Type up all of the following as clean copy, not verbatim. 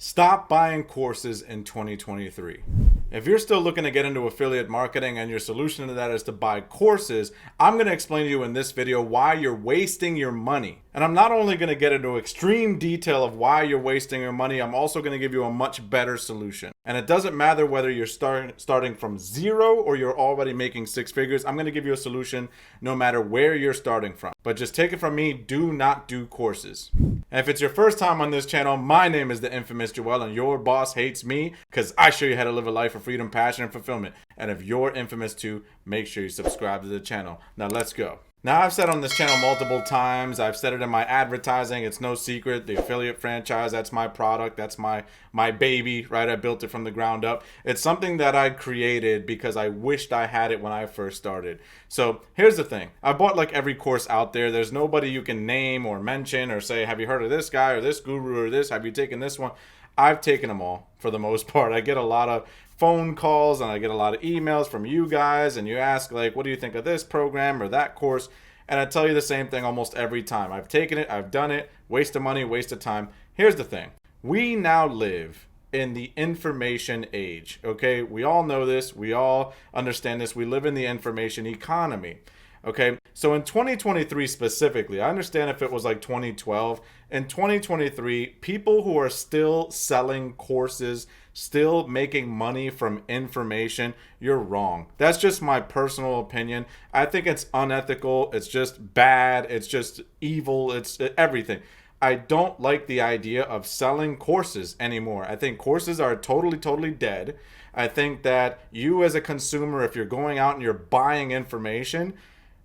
Stop buying courses in 2023. If you're still looking to get into affiliate marketing and your solution to that is to buy courses, I'm going to explain to you in this video why you're wasting your money. And I'm not only going to get into extreme detail of why you're wasting your money, I'm also going to give you a much better solution. And it doesn't matter whether you're starting from zero or you're already making six figures. I'm going to give you a solution no matter where you're starting from. But just take it from me, do not do courses. And if it's your first time on this channel, my name is the infamous Joel, and your boss hates me because I show you how to live a life of freedom, passion, and fulfillment. And if you're infamous too, make sure you subscribe to the channel. Now let's go. Now, I've said on this channel multiple times, I've said it in my advertising, it's no secret, the affiliate franchise, that's my product, that's my baby, right? I built it from the ground up. It's something that I created because I wished I had it when I first started. So here's the thing. I bought like every course out there. There's nobody you can name or mention or say, have you heard of this guy or this guru or this? Have you taken this one? I've taken them all for the most part. I get a lot of phone calls and I get a lot of emails from you guys, and you ask like, what do you think of this program or that course? And I tell you the same thing almost every time. I've taken it, I've done it, waste of money, waste of time. Here's the thing. We now live in the information age, okay? We all know this, we all understand this. We live in the information economy. Okay, so in 2023 specifically, I understand if it was like 2012, in 2023, people who are still selling courses, still making money from information, you're wrong. That's just my personal opinion. I think it's unethical, it's just bad, it's just evil, it's everything. I don't like the idea of selling courses anymore. I think courses are totally dead. I think that you as a consumer, if you're going out and you're buying information,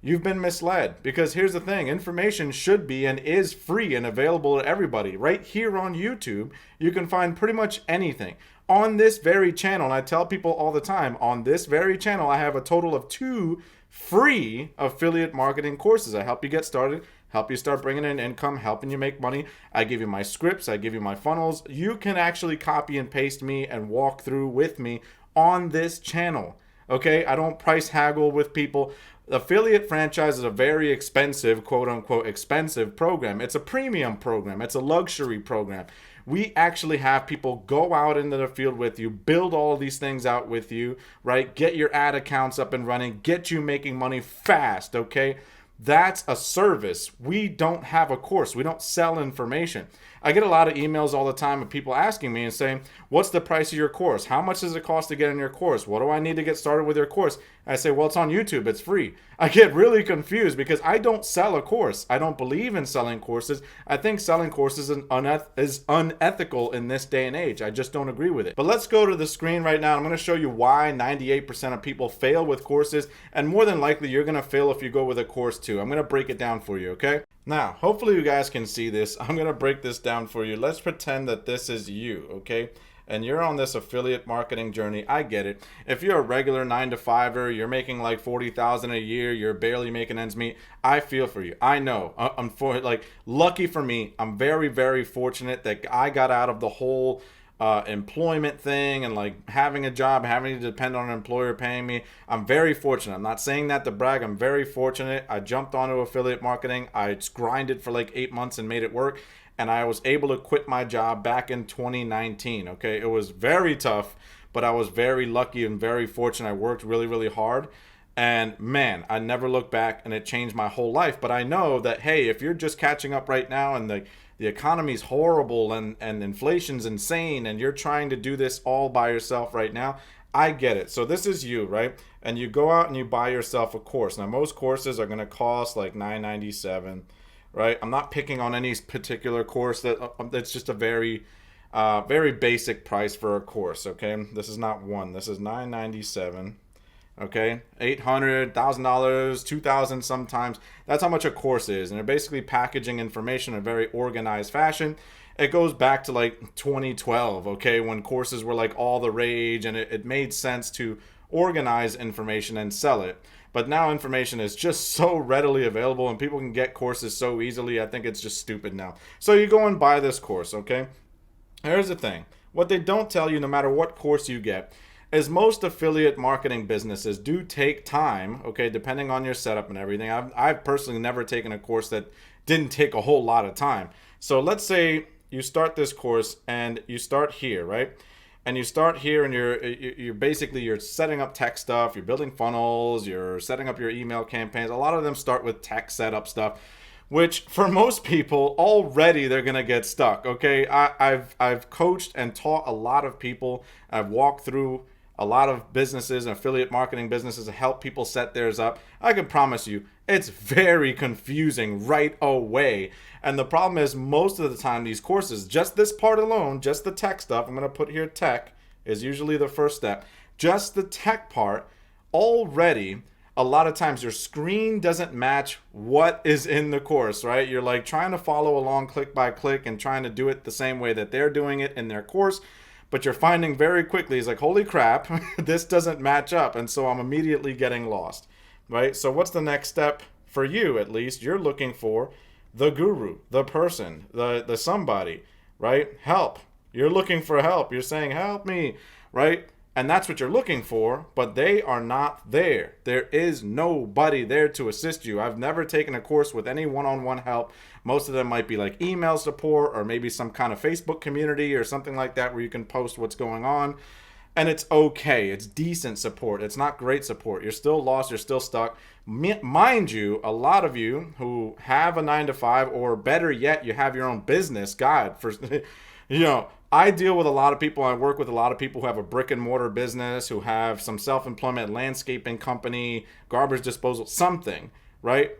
you've been misled, because here's the thing. Information should be and is free and available to everybody. Right here on YouTube, you can find pretty much anything. On this very channel, and I tell people all the time, on this very channel, I have a total of 2 free affiliate marketing courses. I help you get started, help you start bringing in income, helping you make money. I give you my scripts, I give you my funnels. You can actually copy and paste me and walk through with me on this channel. Okay, I don't price haggle with people. Affiliate franchise is a very expensive, quote unquote, expensive program. It's a premium program. It's a luxury program. We actually have people go out into the field with you, build all these things out with you, right? Get your ad accounts up and running, get you making money fast, okay? That's a service. We don't have a course. We don't sell information. I get a lot of emails all the time of people asking me and saying, what's the price of your course? How much does it cost to get in your course? What do I need to get started with your course? I say, well, it's on YouTube. It's free. I get really confused because I don't sell a course. I don't believe in selling courses. I think selling courses is unethical in this day and age. I just don't agree with it. But let's go to the screen right now. I'm going to show you why 98% of people fail with courses. And more than likely, you're going to fail if you go with a course too. I'm going to break it down for you, okay? Now, hopefully you guys can see this. I'm going to break this down for you. Let's pretend that this is you, okay? And you're on this affiliate marketing journey. I get it. If you're a regular 9-to-5er, you're making like 40,000 a year, you're barely making ends meet, I feel for you. I know. Lucky for me, I'm very fortunate that I got out of the whole employment thing and like having a job, having to depend on an employer paying me. I'm very fortunate. I'm not saying that to brag. I'm very fortunate. I jumped onto affiliate marketing. I grinded for like 8 months and made it work. And I was able to quit my job back in 2019. Okay, it was very tough, but I was very lucky and very fortunate. I worked really hard. And man, I never looked back, and it changed my whole life. But I know that, hey, if you're just catching up right now and the economy's horrible and inflation's insane and you're trying to do this all by yourself right now, I get it. So this is you, right? And you go out and you buy yourself a course. Now, most courses are going to cost like $9.97, right? I'm not picking on any particular course. That's just a very basic price for a course, okay? This is not one. This is $9.97. Okay, $800, $1,000, $2,000 sometimes. That's how much a course is. And they're basically packaging information in a very organized fashion. It goes back to like 2012, okay, when courses were like all the rage, and it made sense to organize information and sell it. But now information is just so readily available and people can get courses so easily. I think it's just stupid now. So you go and buy this course, okay? Here's the thing. What they don't tell you, no matter what course you get, is most affiliate marketing businesses do take time, okay, depending on your setup and everything. I've personally never taken a course that didn't take a whole lot of time. So let's say you start this course and you start here, right? And you start here and you're basically you're setting up tech stuff, you're building funnels, you're setting up your email campaigns. A lot of them start with tech setup stuff, which for most people already they're gonna get stuck. Okay, I've coached and taught a lot of people. I've walked through a lot of businesses and affiliate marketing businesses to help people set theirs up. I can promise you it's very confusing right away. And the problem is most of the time these courses, just this part alone, just the tech stuff, I'm gonna put here tech is usually the first step. Just the tech part, already a lot of times your screen doesn't match what is in the course, right? You're like trying to follow along click by click and trying to do it the same way that they're doing it in their course. But you're finding very quickly, it's like, holy crap, this doesn't match up. And so I'm immediately getting lost, right? So what's the next step for you, at least? You're looking for the guru, the person, the somebody, right? Help. You're looking for help. You're saying, help me, right? And that's what you're looking for, but they are not there. There is nobody there to assist you. I've never taken a course with any one-on-one help. Most of them might be like email support or maybe some kind of Facebook community or something like that where you can post what's going on. And it's okay. It's decent support. It's not great support. You're still lost. You're still stuck. Mind you, a lot of you who have a 9-to-5 or better yet, you have your own business. God, for I deal with a lot of people. I work with a lot of people who have a brick and mortar business, who have some self-employment, landscaping company, garbage disposal, something, right?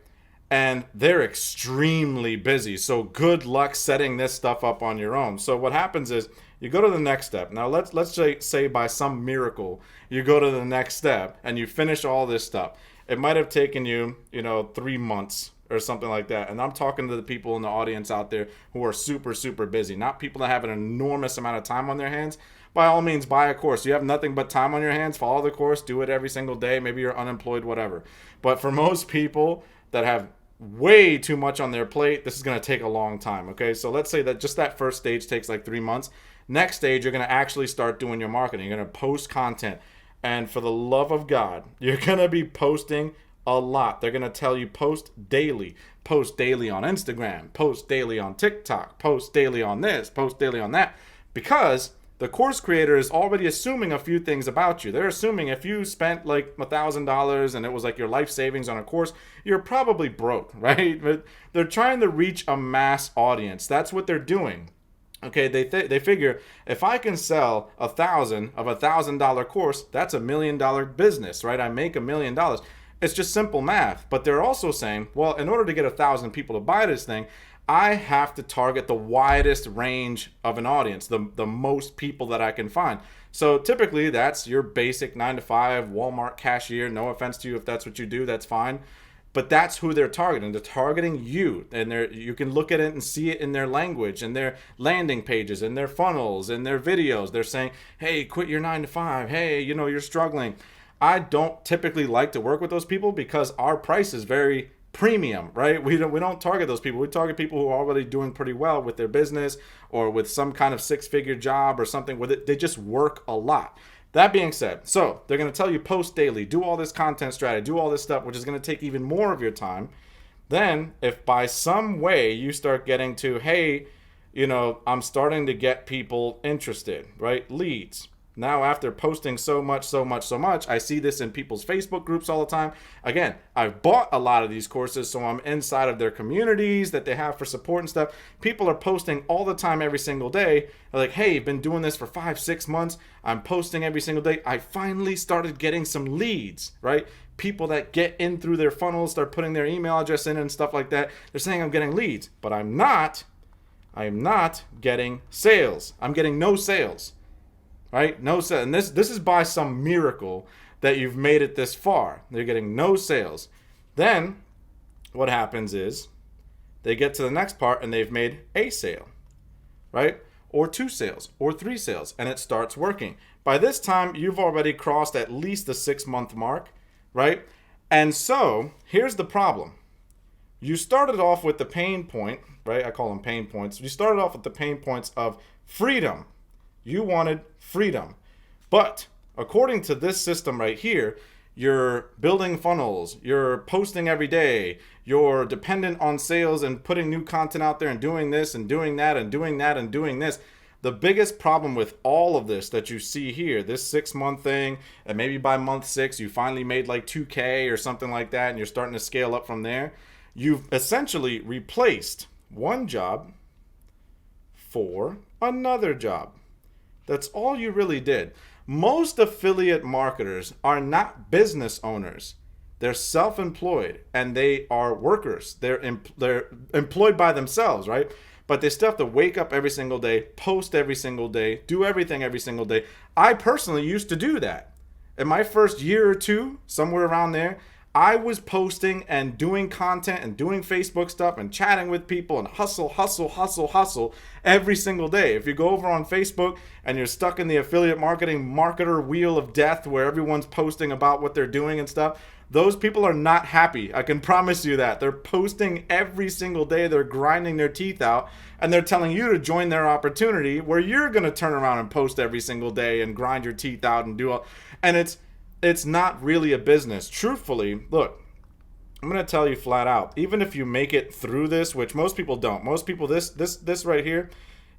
And they're extremely busy. So good luck setting this stuff up on your own. So what happens is you go to the next step. Now let's say by some miracle, you go to the next step and you finish all this stuff. It might have taken you, 3 months or something like that. And I'm talking to the people in the audience out there who are super, super busy, not people that have an enormous amount of time on their hands. By all means, buy a course. You have nothing but time on your hands, follow the course, do it every single day. Maybe you're unemployed, whatever. But for most people that have way too much on their plate, this is going to take a long time. Okay, so let's say that just that first stage takes like 3 months. Next stage, you're going to actually start doing your marketing. You're going to post content. And for the love of God, you're going to be posting a lot. They're going to tell you post daily on Instagram, post daily on TikTok, post daily on this, post daily on that, because the course creator is already assuming a few things about you. They're assuming if you spent like $1,000 and it was like your life savings on a course, you're probably broke, right? But they're trying to reach a mass audience. That's what they're doing. Okay, they figure if I can sell 1,000 of $1,000 course, that's $1 million business, right? I make $1 million. It's just simple math. But they're also saying, well, in order to get 1,000 people to buy this thing, I have to target the widest range of an audience, the most people that I can find. So typically that's your basic 9-to-5 Walmart cashier. No offense to you if that's what you do, that's fine. But that's who they're targeting. They're targeting you. And you can look at it and see it in their language, in their landing pages, in their funnels, in their videos. They're saying, hey, quit your 9-to-5. Hey, you're struggling. I don't typically like to work with those people because our price is very premium, right? We don't target those people. We target people who are already doing pretty well with their business or with some kind of 6-figure job or something with it. They just work a lot. That being said, so they're going to tell you post daily, do all this content strategy, do all this stuff, which is going to take even more of your time. Then if by some way you start getting to, hey, I'm starting to get people interested, right? Leads. Now, after posting so much, I see this in people's Facebook groups all the time. Again, I've bought a lot of these courses, so I'm inside of their communities that they have for support and stuff. People are posting all the time, every single day. They're like, hey, I've been doing this for 5-6 months. I'm posting every single day. I finally started getting some leads, right? People that get in through their funnels, start putting their email address in and stuff like that. They're saying I'm getting leads, but I'm not getting sales. I'm getting no sales. Right? No sales. And this is by some miracle that you've made it this far. They're getting no sales. Then what happens is they get to the next part and they've made a sale, right? Or 2 sales or 3 sales, and it starts working. By this time, you've already crossed at least the 6-month mark, right? And so here's the problem. You started off with the pain point, right? I call them pain points. You started off with the pain points of freedom. You wanted freedom. But according to this system right here, you're building funnels, you're posting every day, you're dependent on sales and putting new content out there and doing this and doing that and doing that and doing this. The biggest problem with all of this that you see here, this 6-month thing, and maybe by month 6 you finally made like 2K or something like that and you're starting to scale up from there, you've essentially replaced one job for another job. That's all you really did. Most affiliate marketers are not business owners. They're self-employed and they are workers. They're employed by themselves, right? But they still have to wake up every single day, post every single day, do everything every single day. I personally used to do that. In my first year or two, somewhere around there, I was posting and doing content and doing Facebook stuff and chatting with people and hustle every single day. If you go over on Facebook and you're stuck in the affiliate marketing marketer wheel of death where everyone's posting about what they're doing and stuff, those people are not happy. I can promise you that. They're posting every single day. They're grinding their teeth out and they're telling you to join their opportunity where you're going to turn around and post every single day and grind your teeth out and do all. And it's not really a business. Truthfully, look, I'm going to tell you flat out, even if you make it through this, which most people don't. Most people, this right here,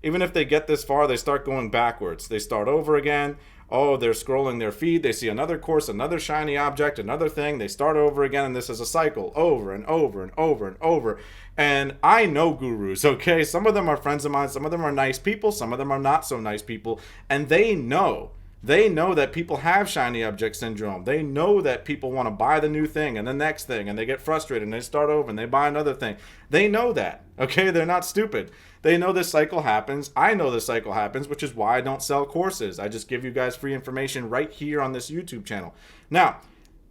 even if they get this far, they start going backwards. They start over again. Oh, they're scrolling their feed. They see another course, another shiny object, another thing. They start over again, and this is a cycle over and over and over and over. And I know gurus, okay? Some of them are friends of mine. Some of them are nice people. Some of them are not so nice people. And they know. They know that people have shiny object syndrome. They know that people want to buy the new thing and the next thing, and they get frustrated and they start over and they buy another thing. They know that, okay? They're not stupid. They know this cycle happens. I know this cycle happens, which is why I don't sell courses. I just give you guys free information right here on this YouTube channel. Now,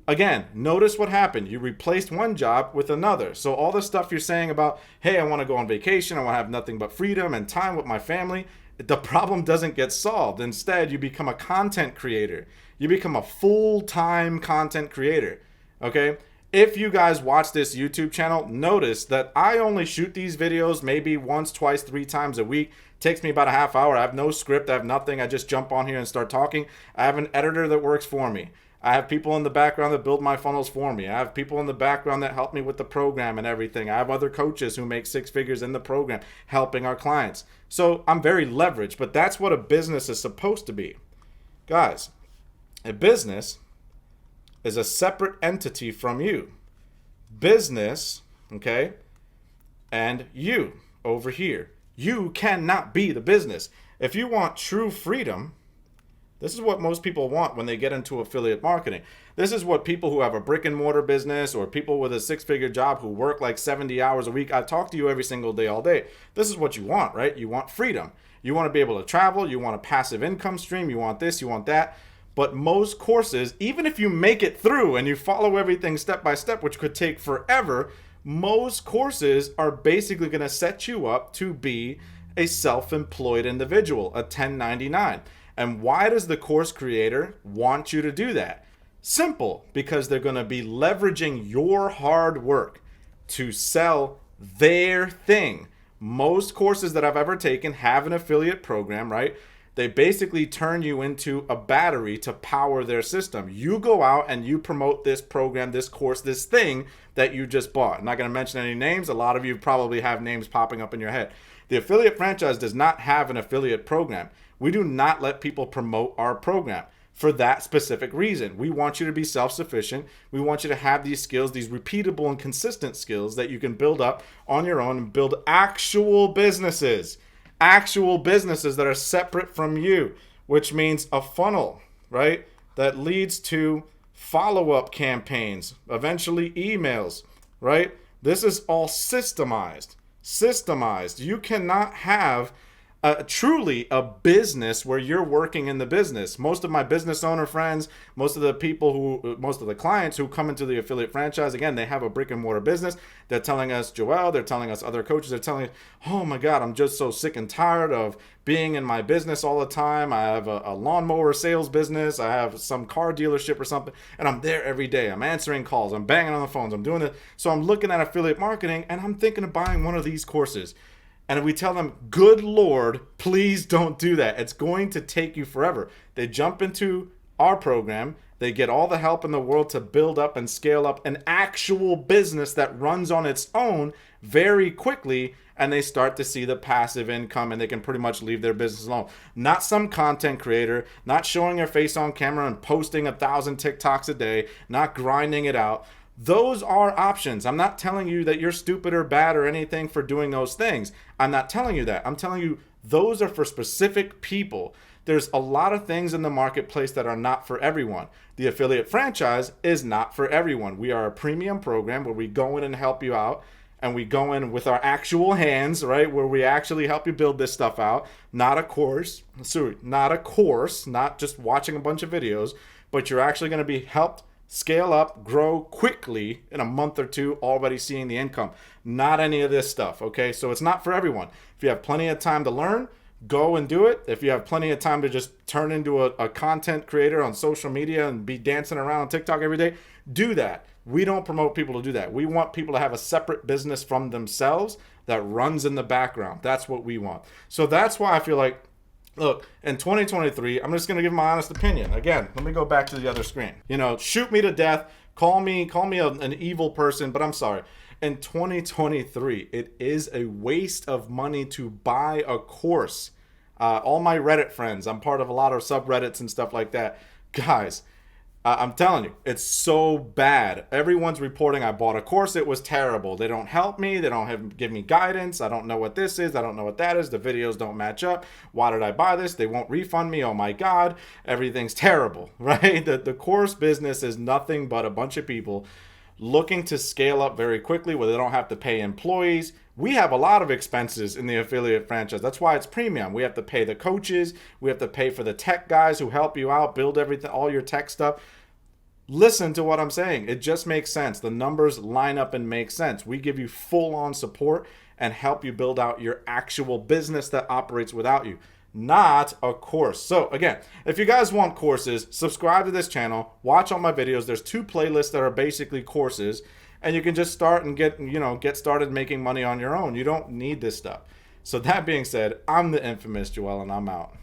again, notice what happened. You replaced one job with another. So all the stuff you're saying about, hey, I want to go on vacation, I want to have nothing but freedom and time with my family, the problem doesn't get solved. Instead, you become a content creator. You become a full-time content creator, okay? If you guys watch this YouTube channel, notice that I only shoot these videos maybe once, twice, 3 times a week. It takes me about a half hour. I have no script. I have nothing. I just jump on here and start talking. I have an editor that works for me. I have people in the background that build my funnels for me. I have people in the background that help me with the program and everything. I have other coaches who make 6 figures in the program helping our clients. So I'm very leveraged, but that's what a business is supposed to be. Guys, a business is a separate entity from you. Business, okay, and you over here. You cannot be the business. If you want true freedom, this is what most people want when they get into affiliate marketing. This is what people who have a brick and mortar business or people with a 6-figure job who work like 70 hours a week. I talk to you every single day, all day. This is what you want, right? You want freedom. You want to be able to travel. You want a passive income stream. You want this, you want that. But most courses, even if you make it through and you follow everything step by step, which could take forever, most courses are basically going to set you up to be a self-employed individual, a 1099. And why does the course creator want you to do that? Simple, because they're going to be leveraging your hard work to sell their thing. Most courses that I've ever taken have an affiliate program, right? They basically turn you into a battery to power their system. You go out and you promote this program, this course, this thing that you just bought. I'm not going to mention any names. A lot of you probably have names popping up in your head. The affiliate franchise does not have an affiliate program. We do not let people promote our program for that specific reason. We want you to be self-sufficient. We want you to have these skills, these repeatable and consistent skills that you can build up on your own and build actual businesses that are separate from you, which means a funnel, right? That leads to follow-up campaigns, eventually emails, right? This is all systemized. You cannot have truly a business where you're working in the business. Most of my business owner friends, most of the clients who come into the affiliate franchise, again, they have a brick and mortar business. They're telling us, Joel, they're telling us other coaches, they're telling us, oh my God, I'm just so sick and tired of being in my business all the time. I have a lawnmower sales business. I have some car dealership or something, and I'm there every day. I'm answering calls. I'm banging on the phones. I'm doing it. So I'm looking at affiliate marketing, and I'm thinking of buying one of these courses. And we tell them, good Lord, please don't do that. It's going to take you forever. They jump into our program, they get all the help in the world to build up and scale up an actual business that runs on its own very quickly, and they start to see the passive income, and they can pretty much leave their business alone. Not some content creator, not showing their face on camera and posting 1,000 TikToks a day, not grinding it out. Those are options. I'm not telling you that you're stupid or bad or anything for doing those things. I'm not telling you that. I'm telling you those are for specific people. There's a lot of things in the marketplace that are not for everyone. The affiliate franchise is not for everyone. We are a premium program where we go in and help you out, and we go in with our actual hands, right? Where we actually help you build this stuff out. Not a course, not just watching a bunch of videos, but you're actually going to be helped scale up, grow quickly in a month or two, already seeing the income. Not any of this stuff, okay? So it's not for everyone. If you have plenty of time to learn, go and do it. If you have plenty of time to just turn into a content creator on social media and be dancing around on TikTok every day, do that. We don't promote people to do that. We want people to have a separate business from themselves that runs in the background. That's what we want. So that's why I feel like, look, in 2023, I'm just going to give my honest opinion. Again, let me go back to the other screen. Shoot me to death. Call me an evil person, but I'm sorry. In 2023, it is a waste of money to buy a course. All my Reddit friends, I'm part of a lot of subreddits and stuff like that. Guys, I'm telling you, it's so bad. Everyone's reporting I bought a course. It was terrible. They don't help me. They don't give me guidance. I don't know what this is. I don't know what that is. The videos don't match up. Why did I buy this? They won't refund me. Oh my God. Everything's terrible, right? The course business is nothing but a bunch of people looking to scale up very quickly where they don't have to pay employees. We have a lot of expenses in the affiliate franchise. That's why it's premium. We have to pay the coaches. We have to pay for the tech guys who help you out, build everything, all your tech stuff. Listen to what I'm saying. It just makes sense. The numbers line up and make sense. We give you full-on support and help you build out your actual business that operates without you, not a course. So again, if you guys want courses, subscribe to this channel, watch all my videos. There's 2 playlists that are basically courses, and you can just start and get started making money on your own. You don't need this stuff. So that being said, I'm the infamous Joel, and I'm out.